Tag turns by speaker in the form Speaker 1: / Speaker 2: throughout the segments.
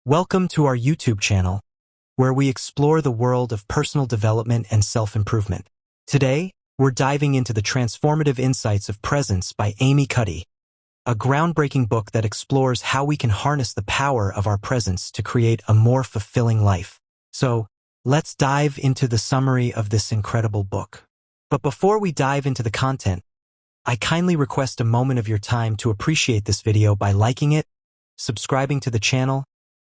Speaker 1: Welcome to our YouTube channel, where we explore the world of personal development and self-improvement. Today, we're diving into the transformative insights of Presence by Amy Cuddy, a groundbreaking book that explores how we can harness the power of our presence to create a more fulfilling life. So, let's dive into the summary of this incredible book. But before we dive into the content, I kindly request a moment of your time to appreciate this video by liking it, subscribing to the channel,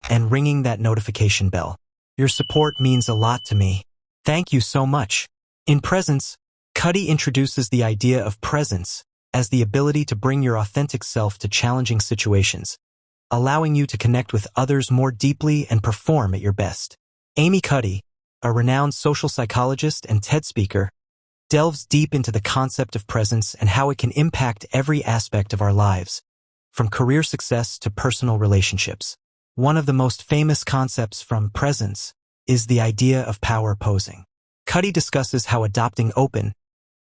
Speaker 1: and ringing that notification bell. Your support means a lot to me. Thank you so much. In Presence, Cuddy introduces the idea of presence as the ability to bring your authentic self to challenging situations, allowing you to connect with others more deeply and perform at your best. Amy Cuddy, a renowned social psychologist and TED speaker, delves deep into the concept of presence and how it can impact every aspect of our lives, from career success to personal relationships. One of the most famous concepts from Presence is the idea of power posing. Cuddy discusses how adopting open,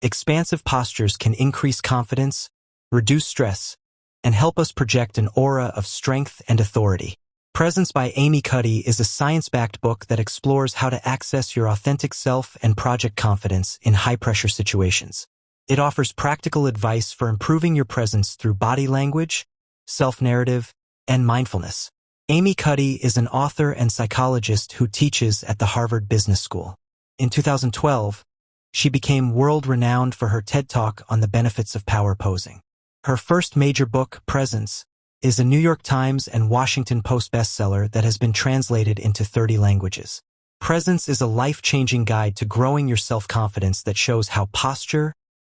Speaker 1: expansive postures can increase confidence, reduce stress, and help us project an aura of strength and authority. Presence by Amy Cuddy is a science-backed book that explores how to access your authentic self and project confidence in high-pressure situations. It offers practical advice for improving your presence through body language, self-narrative, and mindfulness. Amy Cuddy is an author and psychologist who teaches at the Harvard Business School. In 2012, she became world-renowned for her TED Talk on the benefits of power posing. Her first major book, Presence, is a New York Times and Washington Post bestseller that has been translated into 30 languages. Presence is a life-changing guide to growing your self-confidence that shows how posture,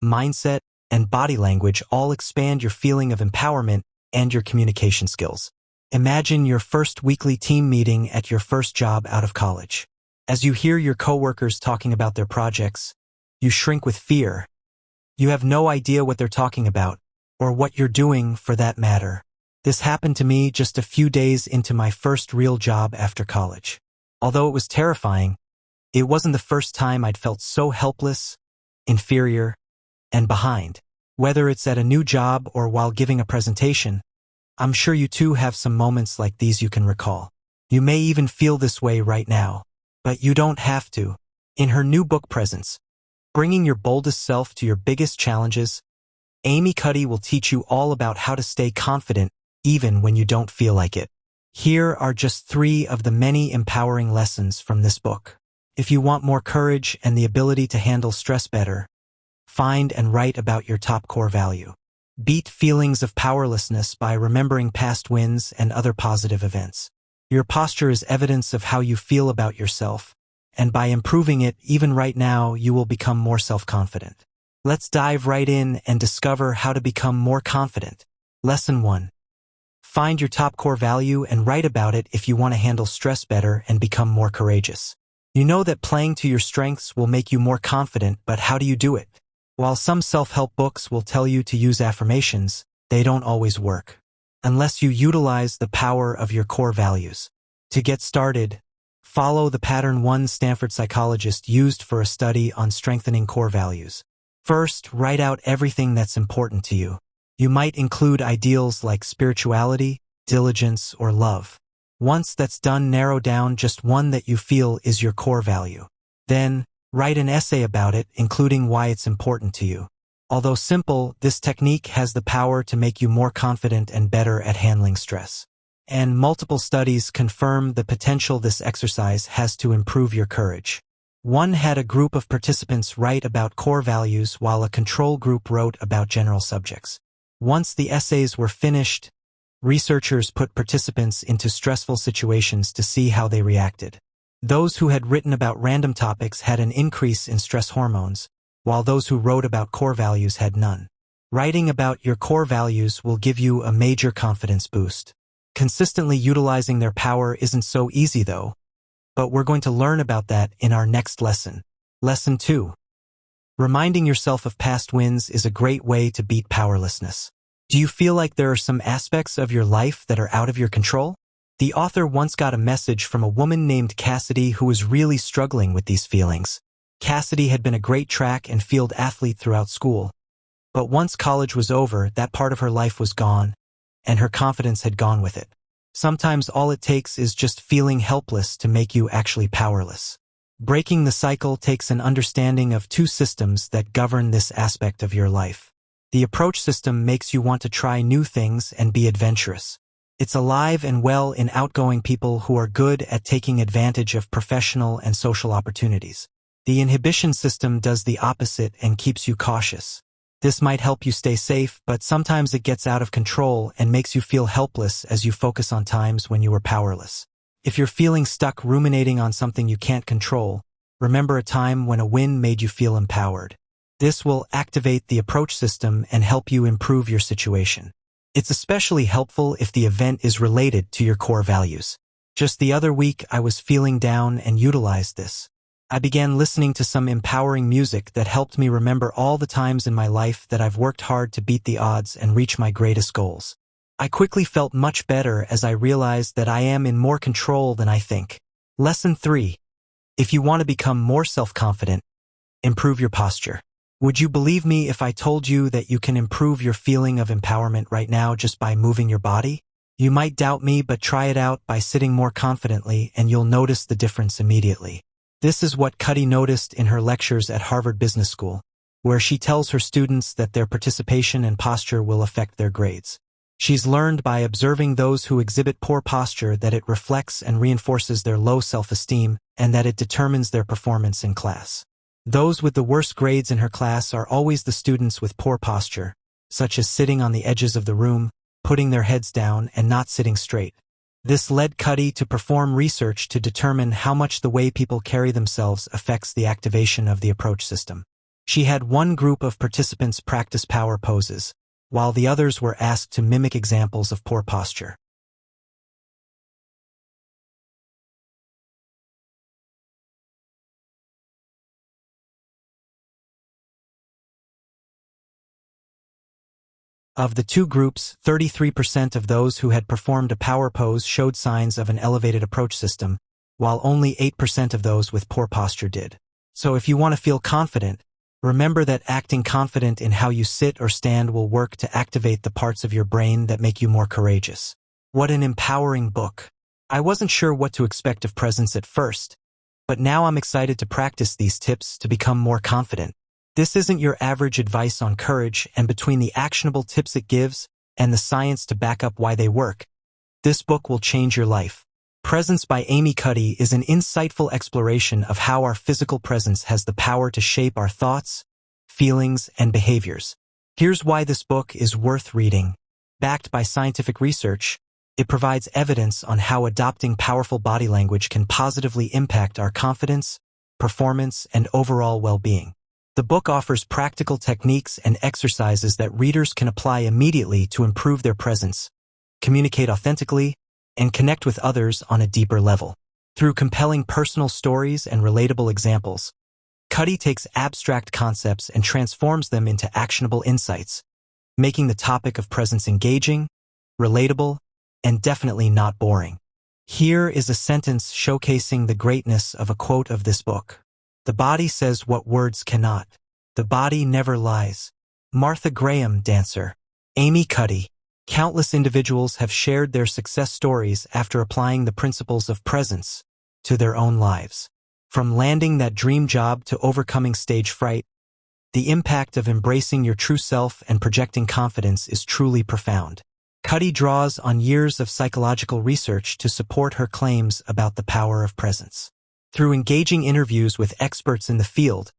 Speaker 1: mindset, and body language all expand your feeling of empowerment and your communication skills. Imagine your first weekly team meeting at your first job out of college. As you hear your coworkers talking about their projects, you shrink with fear. You have no idea what they're talking about, or what you're doing for that matter. This happened to me just a few days into my first real job after college. Although it was terrifying, it wasn't the first time I'd felt so helpless, inferior, and behind. Whether it's at a new job or while giving a presentation, I'm sure you too have some moments like these you can recall. You may even feel this way right now, but you don't have to. In her new book Presence, Bringing Your Boldest Self to Your Biggest Challenges, Amy Cuddy will teach you all about how to stay confident even when you don't feel like it. Here are just 3 of the many empowering lessons from this book. If you want more courage and the ability to handle stress better, find and write about your top core value. Beat feelings of powerlessness by remembering past wins and other positive events. Your posture is evidence of how you feel about yourself, and by improving it even right now, you will become more self-confident. Let's dive right in and discover how to become more confident. Lesson 1. Find your top core value and write about it if you want to handle stress better and become more courageous. You know that playing to your strengths will make you more confident, but how do you do it? While some self-help books will tell you to use affirmations, they don't always work, unless you utilize the power of your core values. To get started, follow the pattern one Stanford psychologist used for a study on strengthening core values. First, write out everything that's important to you. You might include ideals like spirituality, diligence, or love. Once that's done, narrow down just one that you feel is your core value. Then, write an essay about it, including why it's important to you. Although simple, this technique has the power to make you more confident and better at handling stress. And multiple studies confirm the potential this exercise has to improve your courage. One had a group of participants write about core values while a control group wrote about general subjects. Once the essays were finished, researchers put participants into stressful situations to see how they reacted. Those who had written about random topics had an increase in stress hormones, while those who wrote about core values had none. Writing about your core values will give you a major confidence boost. Consistently utilizing their power isn't so easy though, but we're going to learn about that in our next lesson. Lesson 2. Reminding yourself of past wins is a great way to beat powerlessness. Do you feel like there are some aspects of your life that are out of your control? The author once got a message from a woman named Cassidy who was really struggling with these feelings. Cassidy had been a great track and field athlete throughout school, but once college was over, that part of her life was gone, and her confidence had gone with it. Sometimes all it takes is just feeling helpless to make you actually powerless. Breaking the cycle takes an understanding of two systems that govern this aspect of your life. The approach system makes you want to try new things and be adventurous. It's alive and well in outgoing people who are good at taking advantage of professional and social opportunities. The inhibition system does the opposite and keeps you cautious. This might help you stay safe, but sometimes it gets out of control and makes you feel helpless as you focus on times when you were powerless. If you're feeling stuck ruminating on something you can't control, remember a time when a win made you feel empowered. This will activate the approach system and help you improve your situation. It's especially helpful if the event is related to your core values. Just the other week, I was feeling down and utilized this. I began listening to some empowering music that helped me remember all the times in my life that I've worked hard to beat the odds and reach my greatest goals. I quickly felt much better as I realized that I am in more control than I think. Lesson 3. If you want to become more self-confident, improve your posture. Would you believe me if I told you that you can improve your feeling of empowerment right now just by moving your body? You might doubt me, but try it out by sitting more confidently and you'll notice the difference immediately. This is what Cuddy noticed in her lectures at Harvard Business School, where she tells her students that their participation and posture will affect their grades. She's learned by observing those who exhibit poor posture that it reflects and reinforces their low self-esteem and that it determines their performance in class. Those with the worst grades in her class are always the students with poor posture, such as sitting on the edges of the room, putting their heads down, and not sitting straight. This led Cuddy to perform research to determine how much the way people carry themselves affects the activation of the approach system. She had one group of participants practice power poses, while the others were asked to mimic examples of poor posture. Of the two groups, 33% of those who had performed a power pose showed signs of an elevated approach system, while only 8% of those with poor posture did. So if you want to feel confident, remember that acting confident in how you sit or stand will work to activate the parts of your brain that make you more courageous. What an empowering book. I wasn't sure what to expect of presence at first, but now I'm excited to practice these tips to become more confident. This isn't your average advice on courage, and between the actionable tips it gives and the science to back up why they work, this book will change your life. Presence by Amy Cuddy is an insightful exploration of how our physical presence has the power to shape our thoughts, feelings, and behaviors. Here's why this book is worth reading. Backed by scientific research, it provides evidence on how adopting powerful body language can positively impact our confidence, performance, and overall well-being. The book offers practical techniques and exercises that readers can apply immediately to improve their presence, communicate authentically, and connect with others on a deeper level. Through compelling personal stories and relatable examples, Cuddy takes abstract concepts and transforms them into actionable insights, making the topic of presence engaging, relatable, and definitely not boring. Here is a sentence showcasing the greatness of a quote of this book. The body says what words cannot. The body never lies. Martha Graham, dancer. Amy Cuddy. Countless individuals have shared their success stories after applying the principles of presence to their own lives. From landing that dream job to overcoming stage fright, the impact of embracing your true self and projecting confidence is truly profound. Cuddy draws on years of psychological research to support her claims about the power of presence. Through engaging interviews with experts in the field,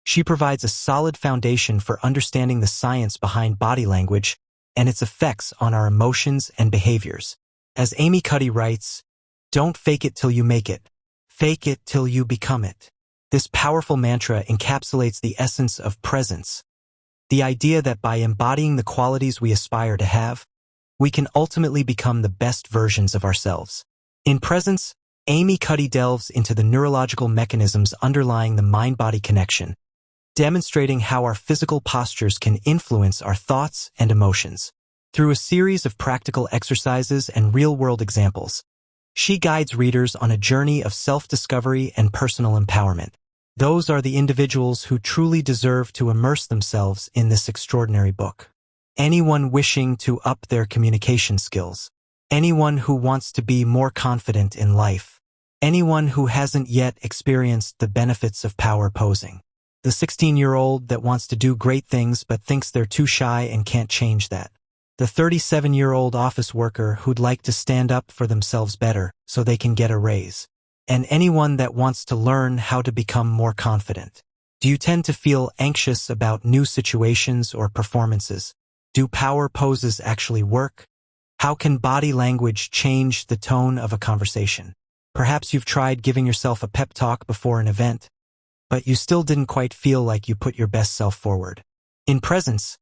Speaker 1: she provides a solid foundation for understanding the science behind body language and its effects on our emotions and behaviors. As Amy Cuddy writes, "Don't fake it till you make it. Fake it till you become it." This powerful mantra encapsulates the essence of presence, the idea that by embodying the qualities we aspire to have, we can ultimately become the best versions of ourselves. In Presence, Amy Cuddy delves into the neurological mechanisms underlying the mind-body connection, demonstrating how our physical postures can influence our thoughts and emotions. Through a series of practical exercises and real-world examples, she guides readers on a journey of self-discovery and personal empowerment. Those are the individuals who truly deserve to immerse themselves in this extraordinary book. Anyone wishing to up their communication skills, Anyone who wants to be more confident in life. Anyone who hasn't yet experienced the benefits of power posing. The 16-year-old that wants to do great things but thinks they're too shy and can't change that. The 37-year-old office worker who'd like to stand up for themselves better so they can get a raise. And anyone that wants to learn how to become more confident. Do you tend to feel anxious about new situations or performances? Do power poses actually work? How can body language change the tone of a conversation? Perhaps you've tried giving yourself a pep talk before an event, but you still didn't quite feel like you put your best self forward. In Presence,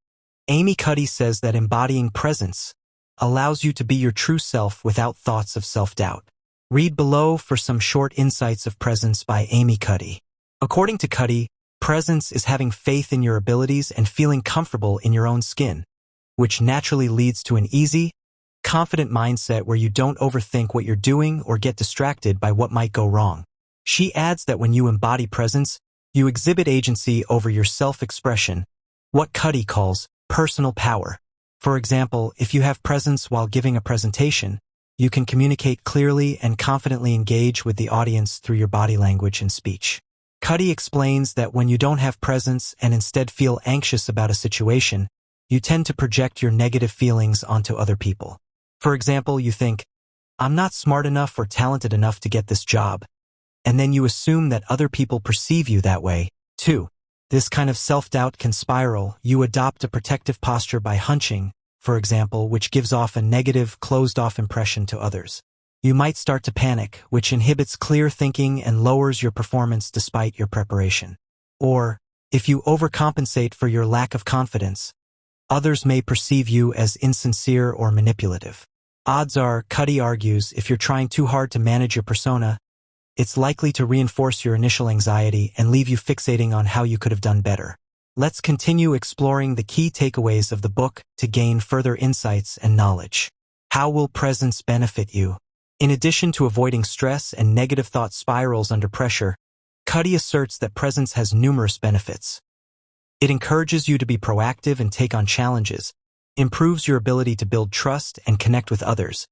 Speaker 1: Amy Cuddy says that embodying presence allows you to be your true self without thoughts of self-doubt. Read below for some short insights of Presence by Amy Cuddy. According to Cuddy, presence is having faith in your abilities and feeling comfortable in your own skin, which naturally leads to an easy, confident mindset where you don't overthink what you're doing or get distracted by what might go wrong. She adds that when you embody presence, you exhibit agency over your self-expression, what Cuddy calls personal power. For example, if you have presence while giving a presentation, you can communicate clearly and confidently engage with the audience through your body language and speech. Cuddy explains that when you don't have presence and instead feel anxious about a situation, you tend to project your negative feelings onto other people. For example, you think, "I'm not smart enough or talented enough to get this job," and then you assume that other people perceive you that way, too. This kind of self-doubt can spiral. You adopt a protective posture by hunching, for example, which gives off a negative, closed-off impression to others. You might start to panic, which inhibits clear thinking and lowers your performance despite your preparation. Or, if you overcompensate for your lack of confidence, others may perceive you as insincere or manipulative. Odds are, Cuddy argues, if you're trying too hard to manage your persona, it's likely to reinforce your initial anxiety and leave you fixating on how you could have done better. Let's continue exploring the key takeaways of the book to gain further insights and knowledge. How will presence benefit you? In addition to avoiding stress and negative thought spirals under pressure, Cuddy asserts that presence has numerous benefits. It encourages you to be proactive and take on challenges, improves your ability to build trust and connect with others,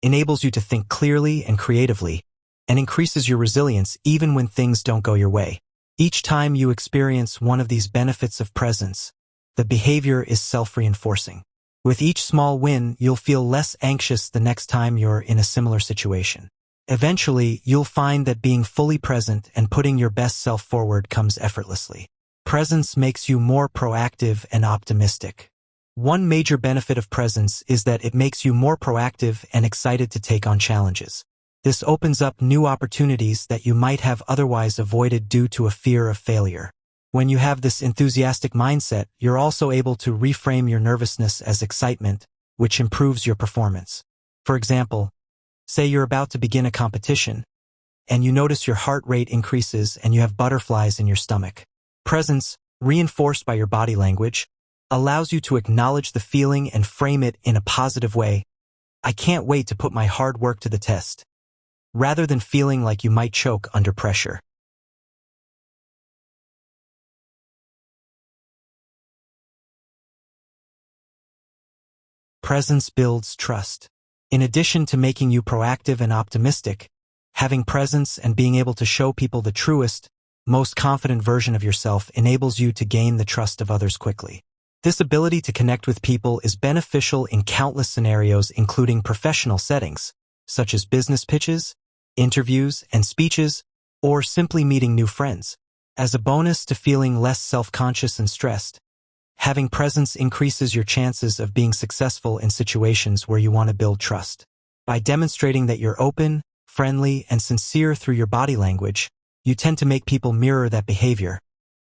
Speaker 1: enables you to think clearly and creatively, and increases your resilience even when things don't go your way. Each time you experience one of these benefits of presence, the behavior is self-reinforcing. With each small win, you'll feel less anxious the next time you're in a similar situation. Eventually, you'll find that being fully present and putting your best self forward comes effortlessly. Presence makes you more proactive and optimistic. One major benefit of presence is that it makes you more proactive and excited to take on challenges. This opens up new opportunities that you might have otherwise avoided due to a fear of failure. When you have this enthusiastic mindset, you're also able to reframe your nervousness as excitement, which improves your performance. For example, say you're about to begin a competition, and you notice your heart rate increases and you have butterflies in your stomach. Presence, reinforced by your body language, allows you to acknowledge the feeling and frame it in a positive way. "I can't wait to put my hard work to the test," rather than feeling like you might choke under pressure. Presence builds trust. In addition to making you proactive and optimistic, having presence and being able to show people the truest, most confident version of yourself enables you to gain the trust of others quickly. This ability to connect with people is beneficial in countless scenarios, including professional settings, such as business pitches, interviews and speeches, or simply meeting new friends. As a bonus to feeling less self-conscious and stressed, having presence increases your chances of being successful in situations where you want to build trust. By demonstrating that you're open, friendly, and sincere through your body language, you tend to make people mirror that behavior,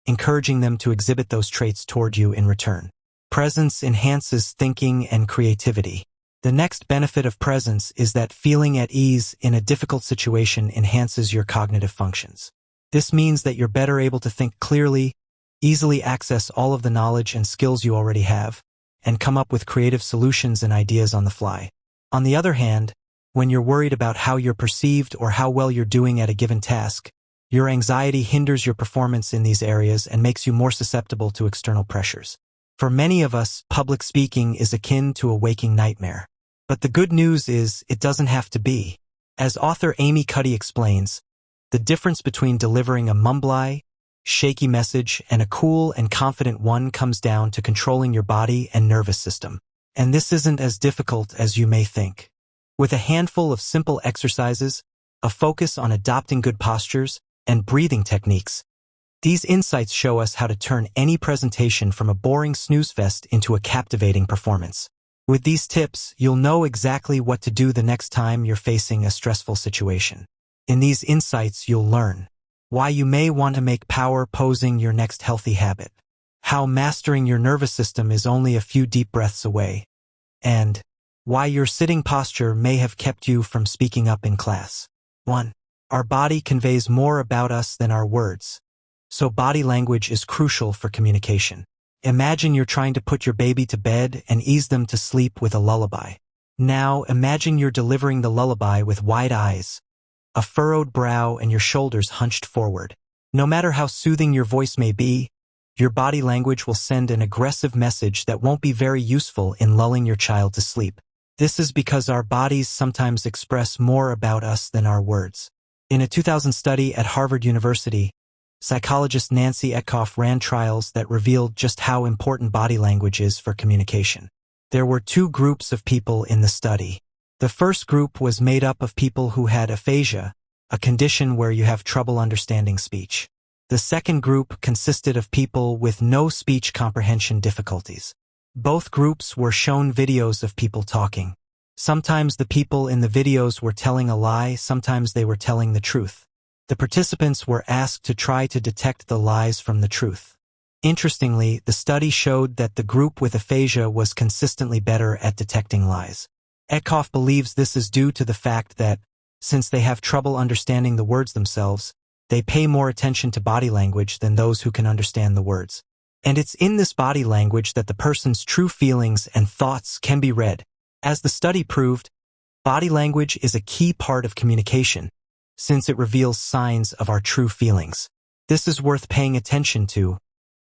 Speaker 1: encouraging them to exhibit those traits toward you in return. Presence enhances thinking and creativity. The next benefit of presence is that feeling at ease in a difficult situation enhances your cognitive functions. This means that you're better able to think clearly, easily access all of the knowledge and skills you already have, and come up with creative solutions and ideas on the fly. On the other hand, when you're worried about how you're perceived or how well you're doing at a given task, your anxiety hinders your performance in these areas and makes you more susceptible to external pressures. For many of us, public speaking is akin to a waking nightmare. But the good news is it doesn't have to be. As author Amy Cuddy explains, the difference between delivering a mumbly, shaky message and a cool and confident one comes down to controlling your body and nervous system. And this isn't as difficult as you may think. With a handful of simple exercises, a focus on adopting good postures, and breathing techniques, these insights show us how to turn any presentation from a boring snooze fest into a captivating performance. With these tips, you'll know exactly what to do the next time you're facing a stressful situation. In these insights, you'll learn why you may want to make power posing your next healthy habit, how mastering your nervous system is only a few deep breaths away, and why your sitting posture may have kept you from speaking up in class. 1. Our body conveys more about us than our words, so body language is crucial for communication. Imagine you're trying to put your baby to bed and ease them to sleep with a lullaby. Now imagine you're delivering the lullaby with wide eyes, a furrowed brow, and your shoulders hunched forward. No matter how soothing your voice may be, your body language will send an aggressive message that won't be very useful in lulling your child to sleep. This is because our bodies sometimes express more about us than our words. In a 2000 study at Harvard University, psychologist Nancy Etkoff ran trials that revealed just how important body language is for communication. There were two groups of people in the study. The first group was made up of people who had aphasia, a condition where you have trouble understanding speech. The second group consisted of people with no speech comprehension difficulties. Both groups were shown videos of people talking. Sometimes the people in the videos were telling a lie, sometimes they were telling the truth. The participants were asked to try to detect the lies from the truth. Interestingly, the study showed that the group with aphasia was consistently better at detecting lies. Etkoff believes this is due to the fact that, since they have trouble understanding the words themselves, they pay more attention to body language than those who can understand the words. And it's in this body language that the person's true feelings and thoughts can be read. As the study proved, body language is a key part of communication, since it reveals signs of our true feelings. This is worth paying attention to,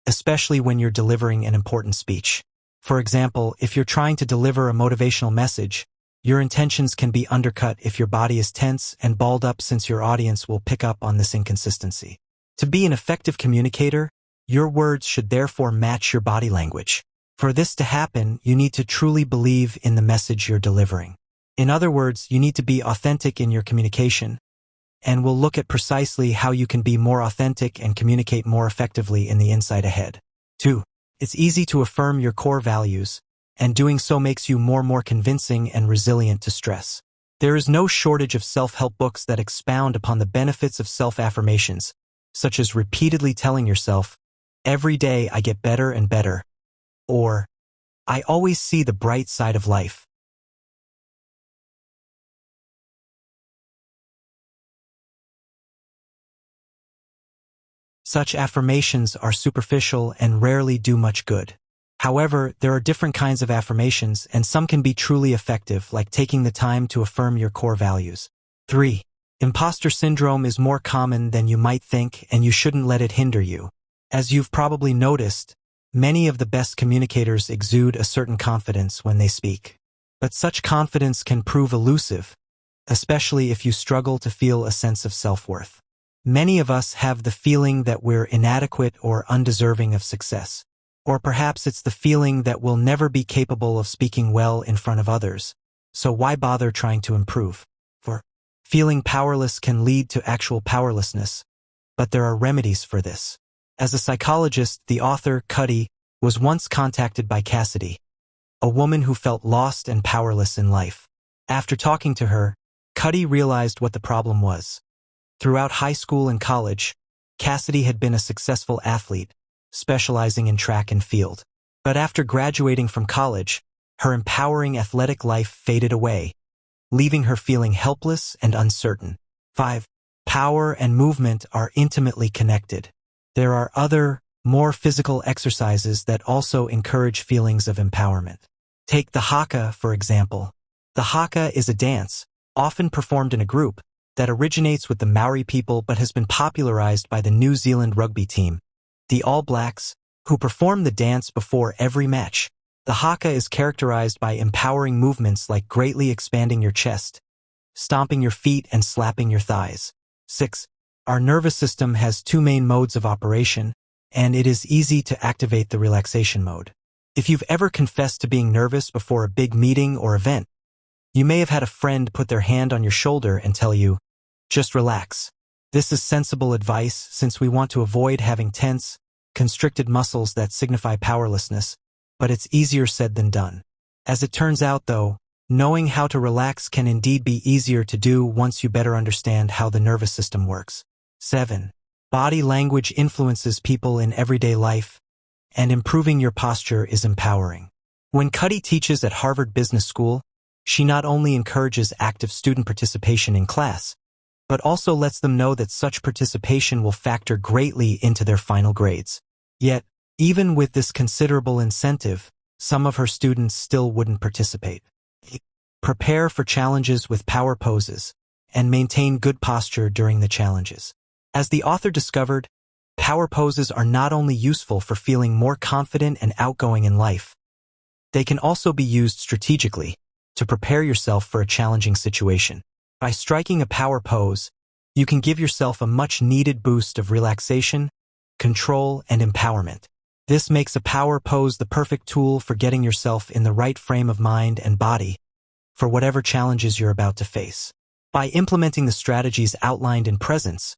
Speaker 1: especially when you're delivering an important speech. For example, if you're trying to deliver a motivational message, your intentions can be undercut if your body is tense and balled up, since your audience will pick up on this inconsistency. To be an effective communicator, your words should therefore match your body language. For this to happen, you need to truly believe in the message you're delivering. In other words, you need to be authentic in your communication, and we'll look at precisely how you can be more authentic and communicate more effectively in the insight ahead. 2. It's easy to affirm your core values, and doing so makes you more convincing and resilient to stress. There is no shortage of self-help books that expound upon the benefits of self-affirmations, such as repeatedly telling yourself, "Every day I get better and better," or "I always see the bright side of life." Such affirmations are superficial and rarely do much good. However, there are different kinds of affirmations, and some can be truly effective, like taking the time to affirm your core values. 3. Imposter syndrome is more common than you might think, and you shouldn't let it hinder you. As you've probably noticed, many of the best communicators exude a certain confidence when they speak. But such confidence can prove elusive, especially if you struggle to feel a sense of self-worth. Many of us have the feeling that we're inadequate or undeserving of success. Or perhaps it's the feeling that we'll never be capable of speaking well in front of others. So why bother trying to improve? For feeling powerless can lead to actual powerlessness, but there are remedies for this. As a psychologist, the author, Cuddy, was once contacted by Cassidy, a woman who felt lost and powerless in life. After talking to her, Cuddy realized what the problem was. Throughout high school and college, Cassidy had been a successful athlete, specializing in track and field. But after graduating from college, her empowering athletic life faded away, leaving her feeling helpless and uncertain. 5. Power and movement are intimately connected. There are other, more physical exercises that also encourage feelings of empowerment. Take the haka, for example. The haka is a dance, often performed in a group, that originates with the Maori people but has been popularized by the New Zealand rugby team, the All Blacks, who perform the dance before every match. The haka is characterized by empowering movements like greatly expanding your chest, stomping your feet, and slapping your thighs. 6. Our nervous system has two main modes of operation, and it is easy to activate the relaxation mode. If you've ever confessed to being nervous before a big meeting or event, you may have had a friend put their hand on your shoulder and tell you, just relax. This is sensible advice since we want to avoid having tense, constricted muscles that signify powerlessness, but it's easier said than done. As it turns out, though, knowing how to relax can indeed be easier to do once you better understand how the nervous system works. 7. Body language influences people in everyday life, and improving your posture is empowering. When Cuddy teaches at Harvard Business School, she not only encourages active student participation in class, but also lets them know that such participation will factor greatly into their final grades. Yet, even with this considerable incentive, some of her students still wouldn't participate. Prepare for challenges with power poses, and maintain good posture during the challenges. As the author discovered, power poses are not only useful for feeling more confident and outgoing in life, they can also be used strategically to prepare yourself for a challenging situation. By striking a power pose, you can give yourself a much-needed boost of relaxation, control, and empowerment. This makes a power pose the perfect tool for getting yourself in the right frame of mind and body for whatever challenges you're about to face. By implementing the strategies outlined in Presence,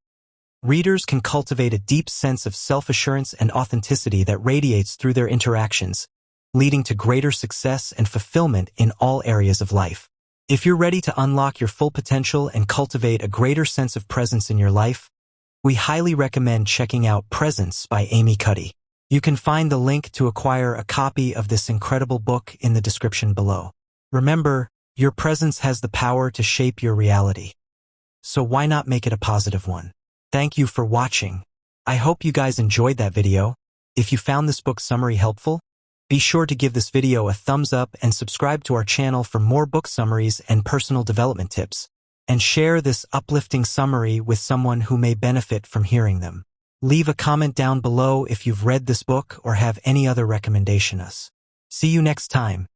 Speaker 1: readers can cultivate a deep sense of self-assurance and authenticity that radiates through their interactions, leading to greater success and fulfillment in all areas of life. If you're ready to unlock your full potential and cultivate a greater sense of presence in your life, we highly recommend checking out Presence by Amy Cuddy. You can find the link to acquire a copy of this incredible book in the description below. Remember, your presence has the power to shape your reality. So why not make it a positive one? Thank you for watching. I hope you guys enjoyed that video. If you found this book summary helpful, be sure to give this video a thumbs up and subscribe to our channel for more book summaries and personal development tips. And share this uplifting summary with someone who may benefit from hearing them. Leave a comment down below if you've read this book or have any other recommendation. See you next time.